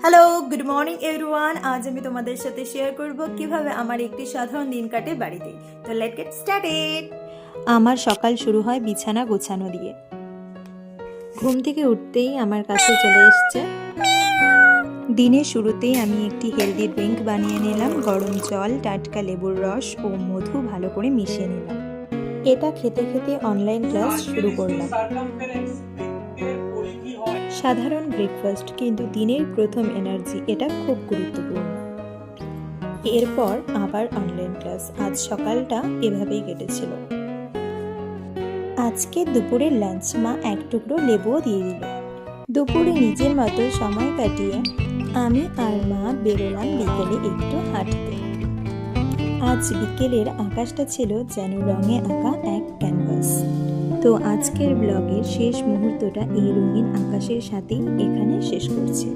Hello, good morning everyone. আজ আমি তোমাদের সাথে শেয়ার করব কিভাবে আমার একটি সাধারণ দিন কাটে বাড়িতে। তো লেটস গেট স্টার্টেড। আমার সকাল শুরু হয় বিছানা গোছানো দিয়ে। ঘুম থেকে উঠতেই আমার কাছে চলে এসছে। দিনের শুরুতেই আমি একটি হেলদি ড্রিঙ্ক বানিয়ে নিলাম। গরম জল, টাটকা লেবুর রস ও মধু ভালো করে মিশিয়ে নিলাম। এটা খেতে খেতে অনলাইন ক্লাস শুরু করলাম। সাধারণ ব্রেকফাস্ট, কিন্তু দিনের প্রথম এনার্জি, এটা খুব গুরুত্বপূর্ণ। এরপর আবার অনলাইন ক্লাস। আজ সকালটা এভাবেই কেটেছিল। আজকে দুপুরের লাঞ্চ, মা এক টুকরো লেবুও দিয়ে দিল। দুপুরে নিজের মতো সময় কাটিয়ে আমি আর মা বেরোলাম বিকেলে একটু হাঁটতে। আজ বিকেলের আকাশটা ছিল যেন রঙে আঁকা এক ক্যানভাস। তো আজকের ব্লগের শেষ মুহূর্তটা এই রঙিন আকাশের সাথেই এখানে শেষ করছি।